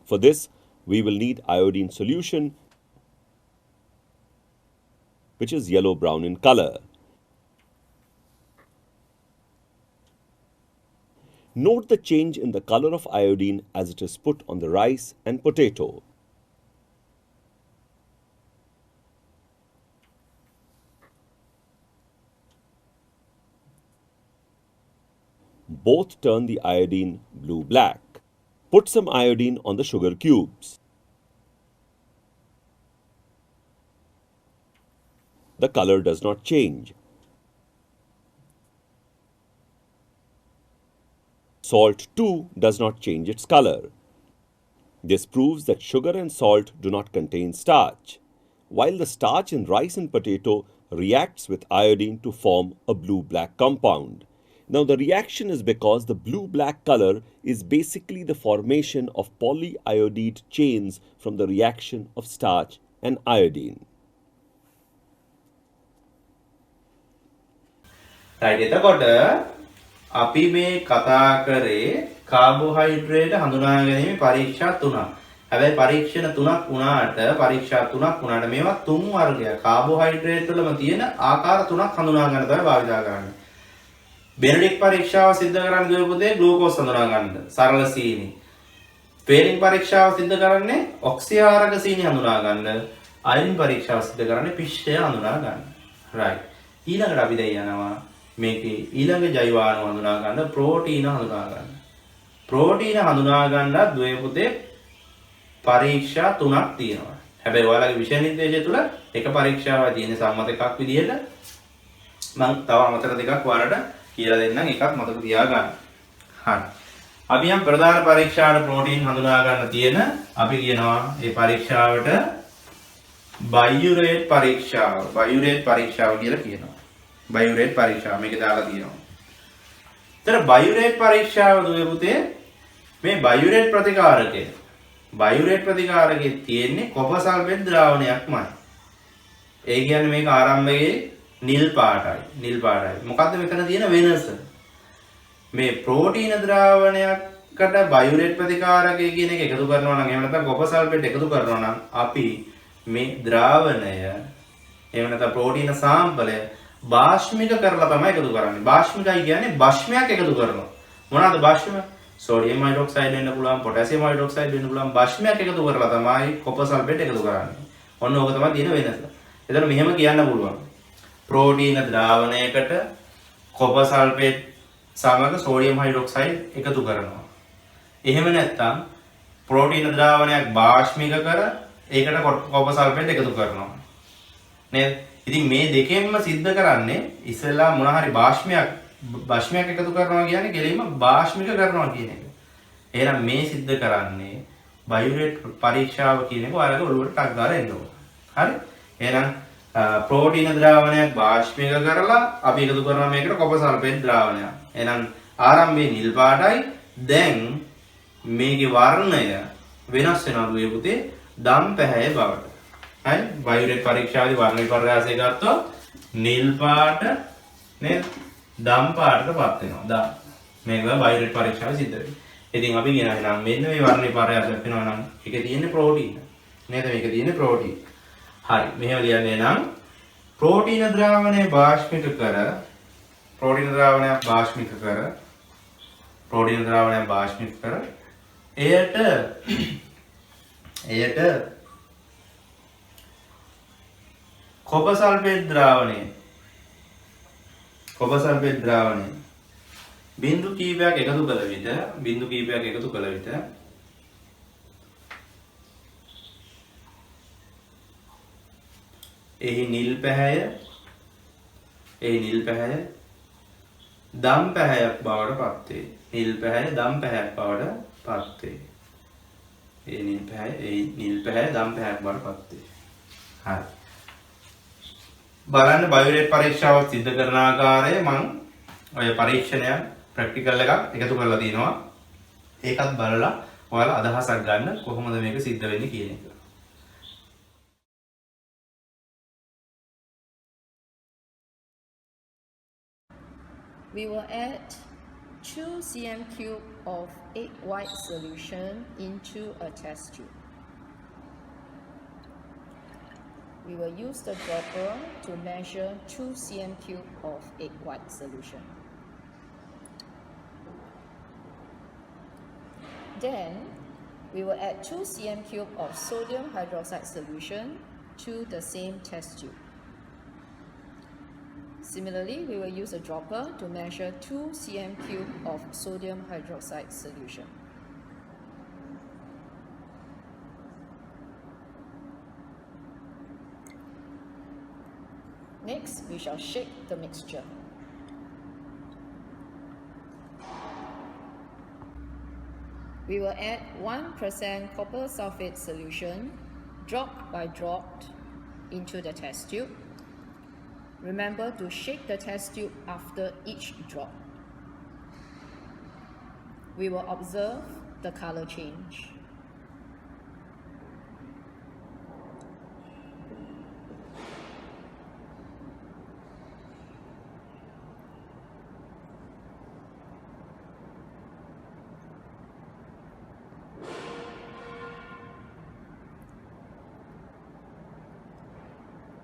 For this, we will need iodine solution, which is yellow-brown in color. Note the change in the color of iodine as it is put on the rice and potato. Both turn the iodine blue-black. Put some iodine on the sugar cubes. The color does not change. Salt too does not change its color. This proves that sugar and salt do not contain starch, while the starch in rice and potato reacts with iodine to form a blue-black compound. Now the reaction is because the blue-black color is basically the formation of polyiodide chains from the reaction of starch and iodine. Right, එතකොට අපි මේ කතා කරේ carbohydrate හඳුනා ගැනීම පරීක්ෂා 3ක්. හැබැයි පරීක්ෂණ 3ක් වුණාට පරීක්ෂා 3ක් වුණාට මේවා තුන් වර්ගයක්. කාබෝහයිඩ්‍රේට් වලම තියෙන ආකාර 3ක් හඳුනා ගන්න තමයි භාවිතා කරන්නේ. බෙනඩික් පරීක්ෂාව සිද්ධ කරන්නේ දුවේ පුතේ ග්ලූකෝස් හඳුනා ගන්න. සරල සීනි. ෆේරින් පරීක්ෂාව සිද්ධ කරන්නේ ඔක්සිආරක සීනි හඳුනා ගන්න. අයනින් පරීක්ෂාව සිද්ධ කරන්නේ පිෂ්ඨය හඳුනා ගන්න. right. ඊළඟට අපි දැන් යනවා මේකේ ඊළඟ ජෛවාණු හඳුනා ගන්න ප්‍රෝටීන හඳුනා ගන්න. ප්‍රෝටීන හඳුනා ගන්න දුවේ පුතේ පරීක්ෂා 3ක් තියෙනවා. හැබැයි ඔයාලගේ විෂය නිර්දේශය තුල එක පරීක්ෂාවක් තියෙන සම්මත එකක් විදිහට මම තව අමතර දෙකක් ඔයාලට කියලා දෙන්නම්. එකක් මතක තියාගන්න. හරි. අපි යම් ප්‍රධාන පරීක්ෂාවට ප්‍රෝටීන් හඳුනා ගන්න තියෙන අපි කියනවා මේ පරීක්ෂාවට බයුරේට් පරීක්ෂාව. බයුරේට් පරීක්ෂාව කියලා කියනවා. බයුරේට් පරීක්ෂාව මේක දාලා තියෙනවා. ඒතර බයුරේට් පරීක්ෂාව දුවේ පුතේ මේ බයුරේට් ප්‍රතිකාරකය. බයුරේට් ප්‍රතිකාරකයේ තියෙන්නේ කොපර් සල්ෆේට් ද්‍රාවණයක්මයි. ඒ කියන්නේ මේක ආරම්භයේ නිල් පාටයි. නිල් පාටයි. මොකද්ද මෙතන තියෙන වෙනස? මේ ප්‍රෝටීන ද්‍රාවණයකට බයුරේට් ප්‍රතිකාරකය කියන එක එකතු කරනවා නම් එහෙම නැත්නම් කොපර් සල්ෆේට් එකතු කරනවා නම් අපි මේ ද්‍රාවණය එහෙම නැත්නම් ප්‍රෝටීන සාම්පලය භාෂ්මික කරලා තමයි එකතු කරන්නේ. භාෂ්මිකයි කියන්නේ භස්මයක් එකතු කරනවා. මොනවාද භස්ම? සෝඩියම් හයිඩ්‍රොක්සයිඩ් වෙන්න පුළුවන්, පොටෑසියම් හයිඩ්‍රොක්සයිඩ් වෙන්න පුළුවන්. භස්මයක් එකතු කරලා තමයි කොපර් සල්ෆේට් එකතු කරන්නේ. ඔන්න ඕක තමයි තියෙන වෙනස. එතන මෙහෙම කියන්න පුළුවන්. ප්‍රෝටීන ද්‍රාවණයකට කොපර් සල්ෆේට් සමග සෝඩියම් හයිඩ්‍රොක්සයිඩ් එකතු කරනවා. එහෙම නැත්නම් ප්‍රෝටීන ද්‍රාවණයක් භාෂ්මික කර ඒකට කොපර් සල්ෆේට් එකතු කරනවා. නේද? ඉතින් මේ දෙකෙන්ම සිද්ධ කරන්නේ ඉස්සෙල්ලා මොන හරි භාෂ්මයක් එකතු කරනවා කියන්නේ කෙලින්ම භාෂ්මික කරනවා කියන එක. එහෙනම් මේ සිද්ධ කරන්නේ බයුරේට් පරීක්ෂාව කියන එක ඔයාලගේ ඔළුවට ටක් ගාලා එන්න ඕන. හරි? එහෙනම් ප්‍රෝටීන ද්‍රාවණයක් භාෂ්මික කරලා අපි එකතු කරනවා මේකට කොපර් සල්ෆේට් ද්‍රාවණයක්. එහෙනම් ආරම්භයේ නිල් පාටයි. දැන් මේකේ වර්ණය වෙනස් වෙනවා දුවේ පුතේ දම් පැහැය බවට. හරි? බයුරේට් පරීක්ෂාවේදී වර්ණ විපර්යාසය ගත්තොත් නිල් පාට නේද? දම් පාටටපත් වෙනවා. දම්. මේක බයුරේට් පරීක්ෂාවේ සිද්ධ වෙන්නේ. ඉතින් අපි කියනවා නම් මෙන්න මේ වර්ණ විපර්යාසයක් වෙනවා නම් ඒකේ තියෙන්නේ ප්‍රෝටීන. නේද? මේකේ තියෙන්නේ ප්‍රෝටීන. හරි. මෙහෙම ලියන්නේ නම් ප්‍රෝටීන ද්‍රාවණය භාෂ්මික කර ප්‍රෝටීන ද්‍රාවණයක් භාෂ්මික කර එයට කොපර් සල්ෆේට් ද්‍රාවණය බිඳු කීපයක් එකතු කළ විට එහි නිල් පැහැය දම් පැහැයක් බවට පත් වේ. නිල් පැහැය දම් පැහැයක් බවට පත් වේ. ඒ නිල් පැහැය දම් පැහැයක් බවට පත් වේ. හරි. බලන්න බයුරේට් පරීක්ෂාව සිද්ධ කරන ආකාරය මම ඔය පරීක්ෂණය ප්‍රැක්ටිකල් එකක් එකතු කරලා දිනවා. ඒකත් බලලා ඔයාලා අදහසක් ගන්න කොහොමද මේක සිද්ධ වෙන්නේ කියන එක. We will add 2 cm cube of egg white solution into a test tube. We will use the dropper to measure 2 cm cube of egg white solution. Then, we will add 2 cm cube of sodium hydroxide solution to the same test tube. Similarly, we will use a dropper to measure 2 cm cube of sodium hydroxide solution. Next, we shall shake the mixture. We will add 1% copper sulfate solution, drop by drop, into the test tube. Remember to shake the test tube after each drop. We will observe the color change.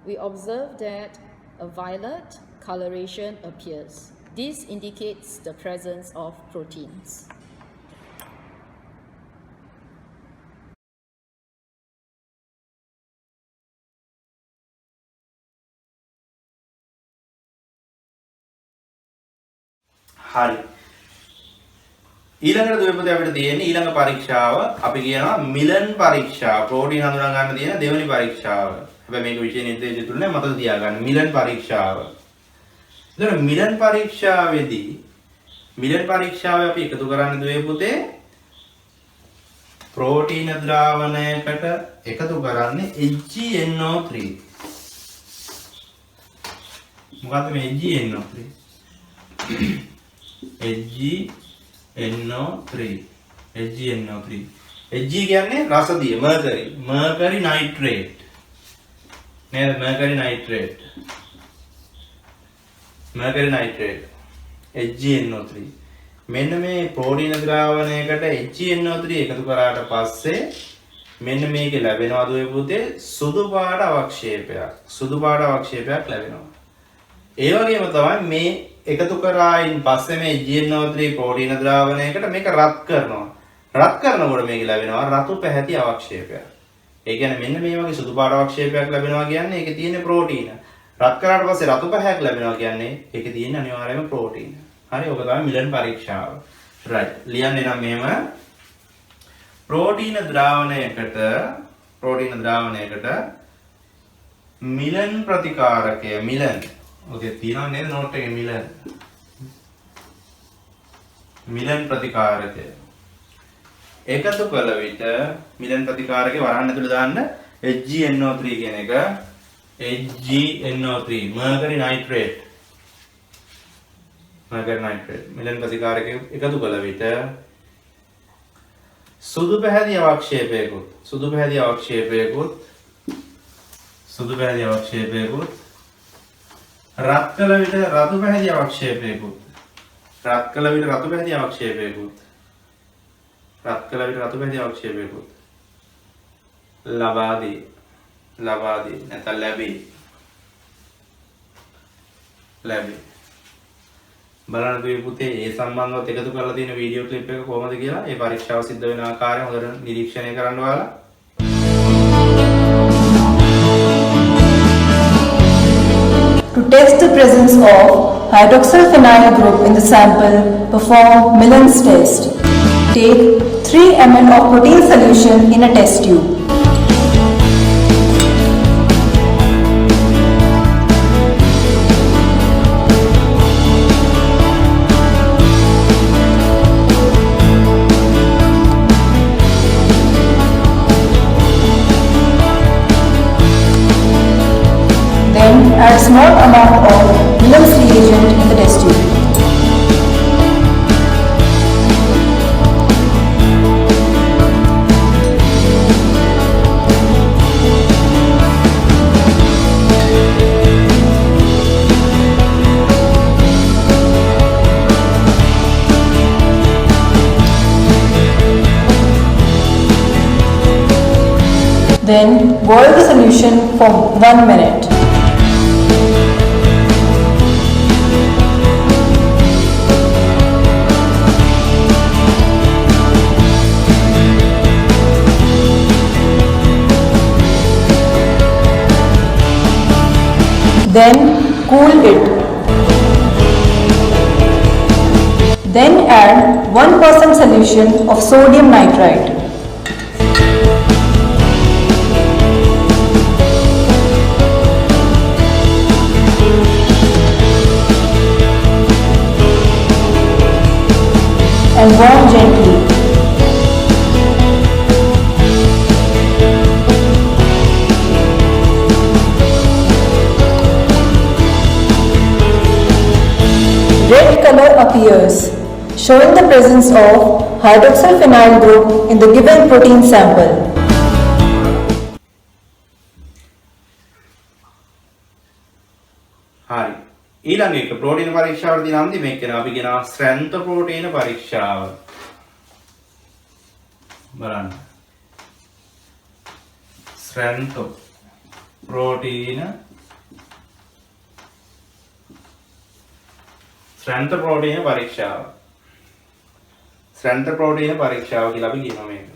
we observe that a violet coloration appears. This indicates the presence of proteins. හරි. ඊළඟට දුවපතේ අපිට තියෙන්නේ ඊළඟ පරීක්ෂාව අපි කියනවා මිලන් පරීක්ෂාව. Protein හඳුනා ගන්න තියෙන දෙවෙනි පරීක්ෂාව. හැබැයි මේක විෂය නිර්දේශය තුල නෑ මතක තියාගන්න මිලන් පරීක්ෂාව. එතන මිලන් පරීක්ෂාවේදී මිලන් පරීක්ෂාවේ අපි එකතු කරන්නේ දුවපතේ ප්‍රෝටීන ද්‍රාවණයකට එකතු කරන්නේ HgNO3. මොකද්ද මේ HgNO3? HgNO3 Hg කියන්නේ රසදිය mercury nitrate නේද mercury nitrate HgNO3 මෙන්න මේ ප්‍රෝටීන ද්‍රාවණයකට HgNO3 එකතු කරාට පස්සේ මෙන්න මේකේ ලැබෙනවා දුවේ පුතේ සුදු පාට අවක්ෂේපයක් ලැබෙනවා ඒ වගේම තමයි මේ එකතු කරායින් පස්සේ මේ HgNO3 ප්‍රෝටීන ද්‍රාවණයකට මේක රත් කරනවා. රත් කරනකොට මේක ලැබෙනවා රතු පැහැති අවක්ෂේපයක්. ඒ කියන්නේ මෙන්න මේ වගේ සුදු පාට අවක්ෂේපයක් ලැබෙනවා කියන්නේ ඒකේ තියෙන ප්‍රෝටීන. රත් කරාට පස්සේ රතු පැහැයක් ලැබෙනවා කියන්නේ ඒකේ තියෙන අනිවාර්යයෙන්ම ප්‍රෝටීන. හරි ඔක තමයි මිලන් පරීක්ෂාව. right. ලියන්නේ නම් මෙහෙම ප්‍රෝටීන ද්‍රාවණයකට මිලන් ප්‍රතිකාරකය මිලන් ඔකේ තියෙනවා නේද නෝට් එකේ මිලන් ප්‍රතිකාරකය එකතු කළ විට මිලන් ප්‍රතිකාරකේ වරහන් ඇතුළේ දාන්න HgNO3 කියන එක HgNO3 mercury nitrate මිලන් ප්‍රතිකාරකේ එකතු කළ විට සුදු පැහැති අවක්ෂේපයකුත් රත් කළ විට රතු පැහැති අවක්ෂේපයකුත් ලබා දී නැත්නම් ලැබේ බලන්න දුවේ පුතේ ඒ සම්බන්ධවත් එකතු කරලා තියෙන වීඩියෝ ක්ලිප් එක කොහොමද කියලා ඒ පරීක්ෂාව සිද්ධ වෙන ආකාරය හොඳට නිරීක්ෂණය කරන්න ඔයාලා To test the presence of hydroxyl phenyl group in the sample, perform Millen's test. Take 3 ml of protein solution in a test tube. Then add a small amount of Millen's reagent in the test tube. Then boil the solution for 1 minute. Then cool it. Then add 1% solution of sodium nitrite. And warm gently. Red color appears, showing the presence of hydroxyl phenyl group in the given protein sample. හරි. ඊළඟ එක ප්‍රෝටීන පරීක්ෂාවේදී නම් දී මේක කියනවා අපි කියනවා ස්ත්‍රැන්ත ප්‍රෝටීන පරීක්ෂාව. බලන්න. ස්ත්‍රැන්ත ප්‍රෝටීන ස්ත්‍රැන්ත ප්‍රෝටීන පරීක්ෂාව. ස්ත්‍රැන්ත ප්‍රෝටීන පරීක්ෂාව කියලා අපි කියනවා මේක.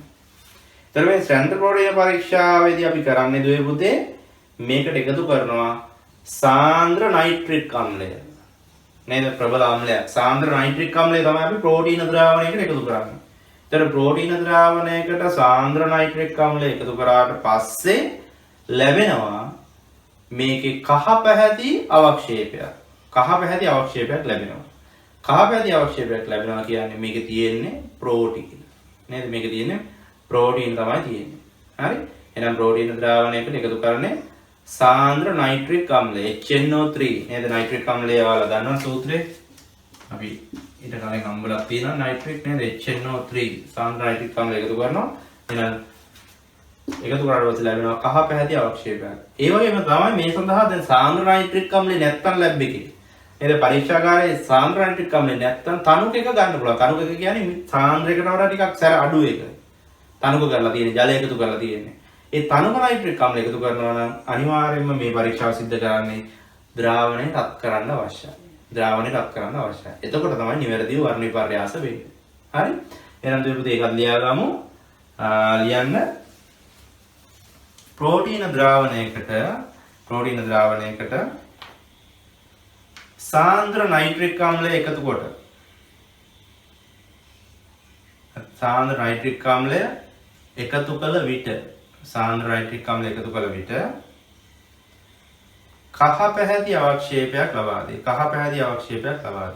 ඒතර මේ ස්ත්‍රැන්ත ප්‍රෝටීන පරීක්ෂාවේදී අපි කරන්නේ දුවේ පුතේ මේකට එකතු කරනවා සාන්ද්‍ර නයිට්‍රික් අම්ලය. නේද? ප්‍රබල අම්ලයක්. සාන්ද්‍ර නයිට්‍රික් අම්ලය තමයි අපි ප්‍රෝටීන ද්‍රාවණයකට එකතු කරන්නේ. ඒතර ප්‍රෝටීන ද්‍රාවණයකට සාන්ද්‍ර නයිට්‍රික් අම්ලය එකතු කරාට පස්සේ ලැබෙනවා මේකේ කහ පැහැති අවක්ෂේපයක්. කහ පැහැති අවක්ෂේපයක් ලැබෙනවා. කහ පැහැති අවක්ෂේපයක් ලැබෙනවා කියන්නේ මේකේ තියෙන්නේ ප්‍රෝටීන. නේද? මේකේ තියෙන්නේ ප්‍රෝටීන තමයි තියෙන්නේ. හරි? එහෙනම් ප්‍රෝටීන ද්‍රාවණයකට එකතු කරන්නේ සාන්ද්‍ර නයිට්‍රික් අම්ලය HNO3 නේද? නයිට්‍රික් අම්ලය ඔයාලා දන්නවා සූත්‍රේ. අපි ඊට කලින් හම්බුලා තියෙනවා නයිට්‍රික් නේද? HNO3 සාන්ද්‍ර නයිට්‍රික් අම්ලය එකතු කරනවා. එහෙනම් එකතු කරාට පස්සේ ලැබෙනවා කහ පැහැති අවක්ෂේපයක්. ඒ වගේම තමයි මේ සඳහා දැන් සාන්ද්‍ර නයිට්‍රික් අම්ලය නැත්තම් ලැබ් එකේ. නේද? පරීක්ෂාගාරයේ සාන්ද්‍ර නයිට්‍රික් අම්ලය නැත්තම් තනුක එක ගන්න පුළුවන්. තනුක එක කියන්නේ සාන්ද්‍රයකට වඩා ටිකක් සැර අඩු එක. තනුක කරලා තියෙන්නේ ජලය එකතු කරලා තියෙන්නේ. ඒ තනුක නයිට්‍රික් අම්ලය එකතු කරනවා නම් අනිවාර්යයෙන්ම මේ පරීක්ෂාව සිද්ධ කරන්නේ ද්‍රාවණය රත් කරන්න අවශ්‍යයි. ද්‍රාවණය රත් කරන්න අවශ්‍යයි. එතකොට තමයි නිවැරදිව වර්ණ විපර්යාස වෙන්නේ. හරි? එහෙනම් දෙවිපුතේ ඒකත් ලියාගමු. ලියන්න ප්‍රෝටීන ද්‍රාවණයකට සාන්ද්‍ර නයිට්‍රික් අම්ලය එකතු කොට සාන්ද්‍ර නයිට්‍රික් අම්ලය එකතු කළ විට කහ පැහැති අවක්ෂේපයක් ලබා දේ. කහ පැහැති අවක්ෂේපයක් ලබා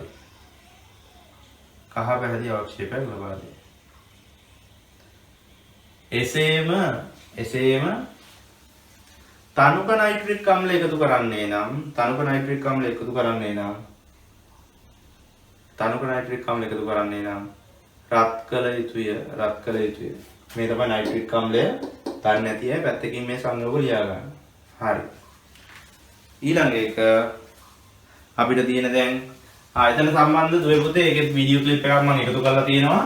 දේ. එසේම තනුක නයිට්‍රික් අම්ලය එකතු කරන්නේ නම් රත් කළ යුතුය. මේ තමයි නයිට්‍රික් අම්ලය. තන් නැති අය පැත්තකින් මේ සංයෝග ලියා ගන්න. හරි. ඊළඟ එක අපිට තියෙන දැන් ආයතන සම්බන්ධ දුවේ පුතේ ඒකේ වීඩියෝ ක්ලිප් එකක් මම එකතු කරලා තියෙනවා.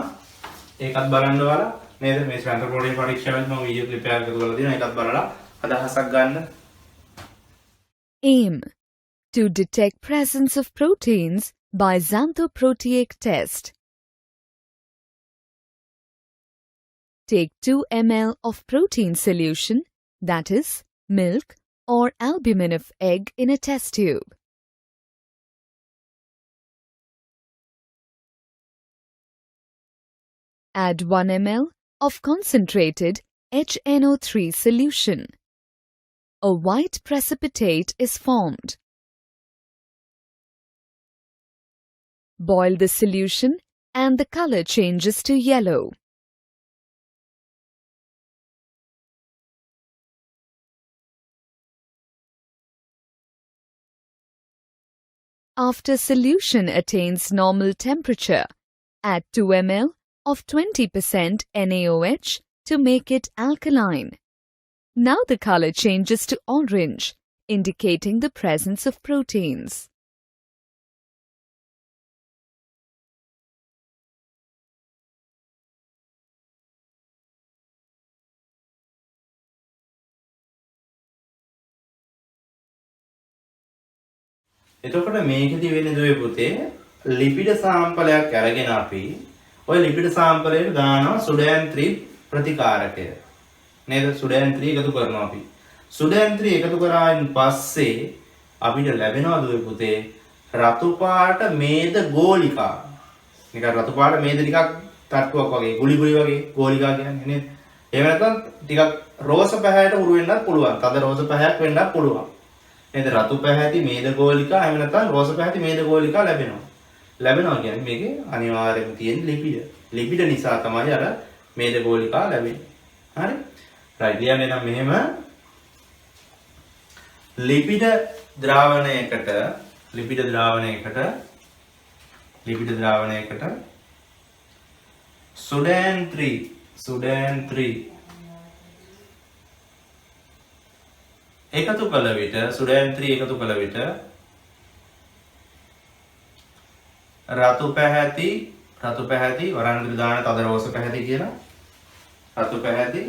ඒකත් බලන්න ඔයාලා. නේද? මේ ස්වයං ප්‍රෝටීන පරීක්ෂාවෙත් මම වීඩියෝ ක්ලිප් එකක් එකතු කරලා තියෙනවා. ඒකත් බලලා අදහසක් ගන්න. Aim to detect presence of proteins by xanthoprotease test. Take 2 ml of protein solution, that is, milk or albumin of egg in a test tube. Add 1 ml of concentrated HNO3 solution. A white precipitate is formed. Boil the solution and the color changes to yellow. After solution attains normal temperature, add 2 ml of 20% NaOH to make it alkaline. Now the color changes to orange, indicating the presence of proteins. එතකොට මේකෙදි වෙන්නේ දුවේ පුතේ ලිපිඩ සාම්පලයක් අරගෙන අපි ওই ලිපිඩ සාම්පලයට දානවා සුඩෑන් 3 ප්‍රතිකාරකය. නේද? සුඩෑන් 3 එකතු කරනවා අපි. සුඩෑන් 3 එකතු කරායින් පස්සේ අපිට ලැබෙනවා දුවේ පුතේ රතු පාට මේද ගෝලිකා. නිකන් රතු පාට මේද ටිකක් තට්ටුවක් වගේ ගුලි වගේ ගෝලිකා කියන්නේ නේද? එහෙම නැත්නම් ටිකක් රෝස පැහැයට උරු වෙන්නත් පුළුවන්. තද රෝස පැහැයක් වෙන්නත් පුළුවන්. නේද? රතු පැහැති මේද ගෝලිකා එහෙම නැත්නම් රෝස පැහැති මේද ගෝලිකා ලැබෙනවා කියන්නේ මේකේ අනිවාර්යයෙන්ම තියෙන ලිපිඩ නිසා තමයි අර මේද ගෝලිකා ලැබෙන්නේ. හරි? රයිට්. ලියන්නේ නම් මෙහෙම ලිපිඩ ද්‍රාවණයකට සුඩෑන් 3 එකතු කළ විට රතු පැහැති වරන් දාන තද රෝස පැහැති කියලා රතු පැහැති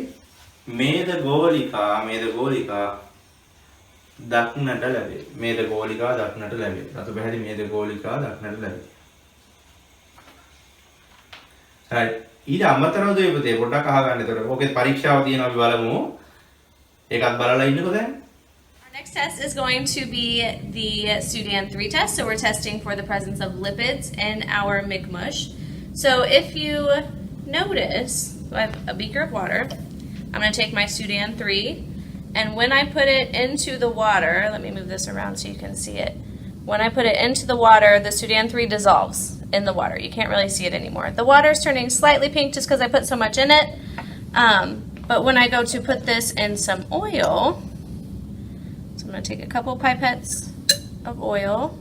මේද ගෝලිකා දක්නට ලැබේ. මේද ගෝලිකාව දක්නට ලැබේ. රතු පැහැති මේද ගෝලිකාව දක්නට ලැබේ. right. ඊට අමතරව දුවේ පුතේ පොඩ්ඩක් අහගන්න. ඒතකොට ඕකේ පරීක්ෂාව තියෙනවා අපි බලමු. ඒකත් බලලා ඉන්නකෝ දැන්. Our next test is going to be the Sudan 3 test. So we're testing for the presence of lipids in our McMush. So if you notice, I have a beaker of water. I'm going to take my Sudan 3, and when I put it into the water, let me move this around so you can see it. When I put it into the water, the Sudan 3 dissolves in the water. You can't really see it anymore. The water is turning slightly pink just because I put so much in it. But when I go to put this in some oil, so I'm going to take a couple pipettes of oil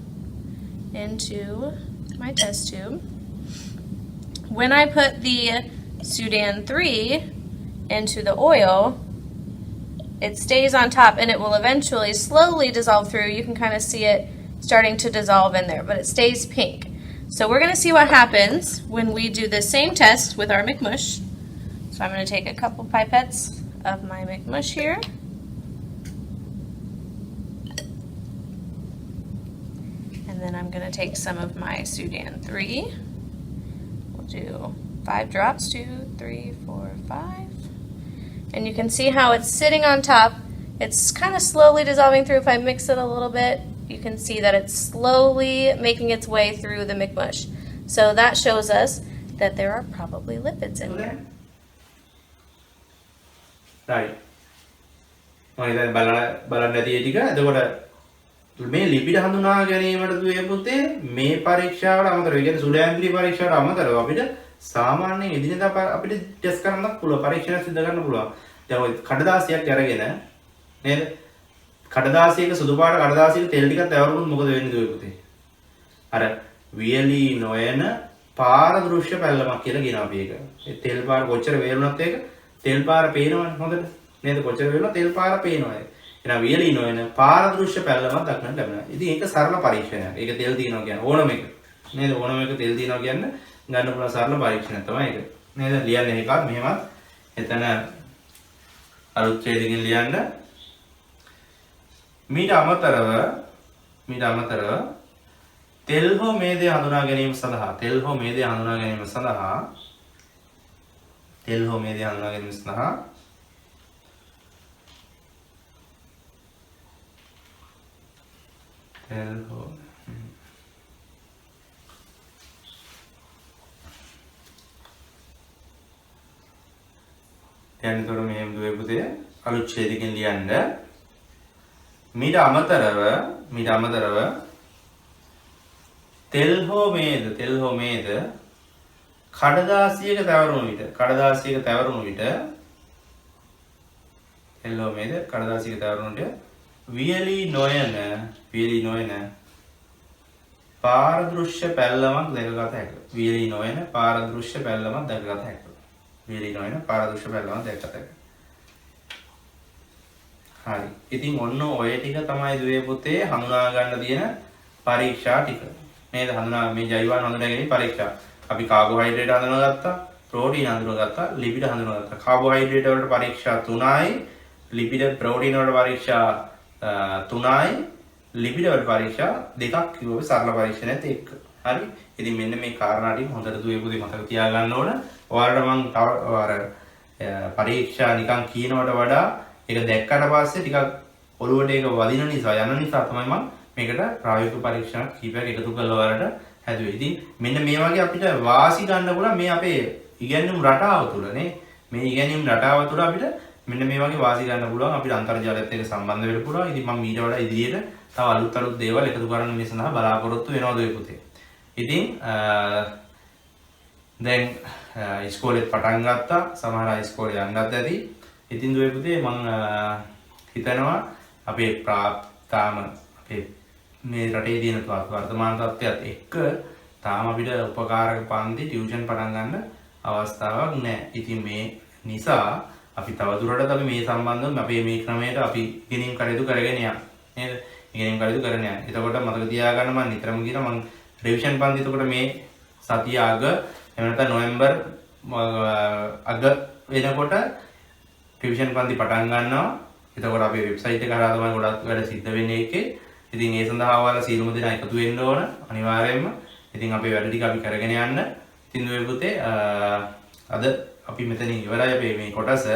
into my test tube. When I put the Sudan 3 into the oil, it stays on top and it will eventually slowly dissolve through. You can kind of see it starting to dissolve in there, but it stays pink. So we're going to see what happens when we do the same test with our McMush. So I'm going to take a couple pipettes of my McMush here. And then I'm going to take some of my Sudan 3. We'll do 5 drops, 2, 3, 4, 5. And you can see how it's sitting on top. It's kind of slowly dissolving through. If I mix it a little bit, you can see that it's slowly making its way through the McMush. So that shows us that there are probably lipids in there. right. මම දැන් බලන්න ඇති ඒ ටික. එතකොට මේ ලිපිඩ හඳුනා ගැනීමට දුවේ පුතේ මේ පරීක්ෂාවට අමතරව, ඒ කියන්නේ සුඩෑන්ත්‍රි පරීක්ෂාවට අමතරව අපිට සාමාන්‍ය එදිනෙදා අපිට ටෙස්ට් කරන්නත් පුළුවන්, පරීක්ෂණ සිදු කරන්න පුළුවන්. දැන් ඔය කඩදාසියක් අරගෙන නේද? කඩදාසියක සුදු පාට කඩදාසියක තෙල් ටිකක් දැවරුනොත් මොකද වෙන්නේ දුවේ පුතේ? අර වියලි නොයන පාරදෘශ්‍ය පැල්ලමක් කියලා කියනවා අපි ඒක. ඒ තෙල් පාර කොච්චර වේලුණත් ඒක තෙල් පාර පේනවනේ හොඳට. නේද? කොච්චර වේලුණත් තෙල් පාර පේනවා ඒක. එහෙනම් වියලි නොයන පාරදෘශ්‍ය පැල්ලමක් දක්නට ලැබෙනවා. ඉතින් ඒක සරල පරීක්ෂණයක්. ඒක තෙල් තියනවා කියන්නේ ඕනම එක. නේද? ඕනම එක තෙල් තියනවා කියන්නේ ගන්න පුළුවන් සරල පරීක්ෂණයක් තමයි ඒක. නේද? ලියන්න එකක් මෙහෙමත් එතන අලුත් ඡේදකින් ලියන්න. මීට අමතරව තෙල් හෝ මේදය හඳුනා ගැනීම සඳහා දැන් තොර මෙහෙම දුවේ පුතේ අලුත් ඡේදකින් ලියන්න. මීට අමතරව තෙල් හෝ මේද කඩදාසියක තැවරුණු විට වියලි නොයන පාරදෘශ්‍ය පැල්ලමක් දැකගත හැකියි. හරි. ඉතින් ඔන්න ඔය ටික තමයි දුවේ පුතේ හඳුනා ගන්න තියෙන පරීක්ෂා ටික. නේද? මේ ජෛවයන් හඳුනා ගැනීම පරීක්ෂා. අපි කාබෝහයිඩ්‍රේට් හඳුනාගත්තා, ප්‍රෝටීන් හඳුනාගත්තා, ලිපිඩ හඳුනාගත්තා. කාබෝහයිඩ්‍රේට් වලට පරීක්ෂා 3යි, ලිපිඩ ප්‍රෝටීන් වලට පරීක්ෂා 3යි, ලිපිඩ වලට පරීක්ෂා 2ක් කිව්වොත් සරල පරීක්ෂණයත් එක්ක. හරි. ඉතින් මෙන්න මේ කාරණා ටික හොඳට දුවේ පුතේ මතක තියාගන්න ඕන. ඔයාලට මම පරීක්ෂා නිකන් කියනවට වඩා ඒක දැක්කට පස්සේ ටිකක් ඔළුවට ඒක වදින නිසා යන නිසා තමයි මම මේකට ප්‍රායෝගික පරීක්ෂණ කීපයක් එකතු කරලා ඔයාලට හැදුවේ. ඉතින් මෙන්න මේ වගේ අපිට වාසි ගන්න පුළුවන් මේ අපේ ඉගෙනුම් රටාව තුළ නේ. මේ ඉගෙනුම් රටාව තුළ අපිට මෙන්න මේ වගේ වාසි ගන්න පුළුවන්. අපිට අන්තර්ජාලයත් එක්ක සම්බන්ධ වෙන්න පුළුවන්. ඉතින් මම ඊට වඩා ඉදිරියට තව අලුත් දේවල් එකතු කරන්න මේ සඳහා බලාපොරොත්තු වෙනවා දුවේ පුතේ. ඉතින් දැන් ඉස්කෝලේත් පටන් ගත්තා. සමහර අය ඉස්කෝලේ යන්නත් ඇති. ඉතින් දුවේ පුතේ මම හිතනවා අපේ තාම අපේ මේ රටේ තියෙන වර්තමාන තත්ත්වයට එක්ක තාම අපිට උපකාරක පන්ති ටියුෂන් පටන් ගන්න අවස්ථාවක් නැහැ. ඉතින් මේ නිසා අපි තවදුරටත් අපි මේ සම්බන්ධව අපේ මේ ක්‍රමයට අපි ඉගෙනීම් කටයුතු කරගෙන යනවා. නේද? ඉගෙනීම් කටයුතු කරගෙන යනවා. එතකොට මතක තියාගන්න මම නිතරම කියනවා මම රිවිෂන් පන්ති එතකොට මේ සතිය අග එහෙම නැත්නම් නොවැම්බර් අග වෙනකොට රිවිෂන් පන්ති පටන් ගන්නවා. එතකොට අපේ වෙබ්සයිට් එක හරහා තමයි ගොඩක් වැඩ සිද්ධ වෙන්නේ ඒකේ. ඉතින් ඒ සඳහා ඔයාලා සියලුම දෙනා එකතු වෙන්න ඕන අනිවාර්යයෙන්ම. ඉතින් අපේ වැඩ ටික අපි කරගෙන යන්න. ඉතින් දුවේ පුතේ අද අපි මෙතනින් ඉවරයි අපේ මේ කොටස.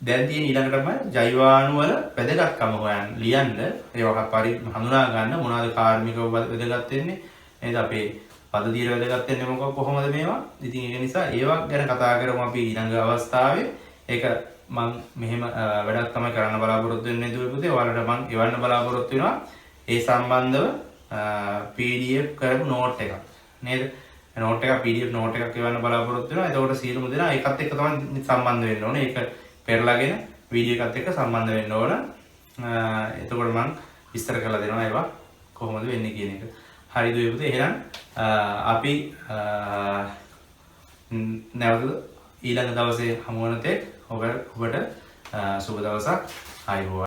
දැන් තියෙන ඊළඟටම ජෛවාණු වල වැදගත්කම හොයන්න ලියන්න ඒවා හඳුනා ගන්න මොනවාද කාර්මිකව වැදගත් වෙන්නේ නේද අපේ පදදියට වැදගත් වෙන්නේ කොහොමද මේවා. ඉතින් ඒක නිසා ඒවා ගැන කතා කරමු අපි ඊළඟ අවස්ථාවේ. ඒක මම මෙහෙම වැඩක් තමයි කරන්න බලාපොරොත්තු වෙන්නේ දුවේ පුතේ. ඔයාලට මම එවන්න බලාපොරොත්තු වෙනවා ඒ සම්බන්ධව PDF කරපු නෝට් එකක් නේද. නෝට් එක PDF නෝට් එකක් එවන්න බලාපොරොත්තු වෙනවා. එතකොට සියලුම දෙනා ඒකත් එක්ක තමයි සම්බන්ධ වෙන්න ඕනේ. ඒක පෙරලාගෙන වීඩියෝ එකත් එක්ක සම්බන්ධ වෙන්න ඕන. එතකොට මම විස්තර කරලා දෙනවා ඒවා කොහොමද වෙන්නේ කියන එක. හරි දුවේ පුතේ. එහෙනම් අපි නැවත ඊළඟ දවසේ හමු වන තෙක් ඔබට සුබ දවසක්. ආයුබෝවන්.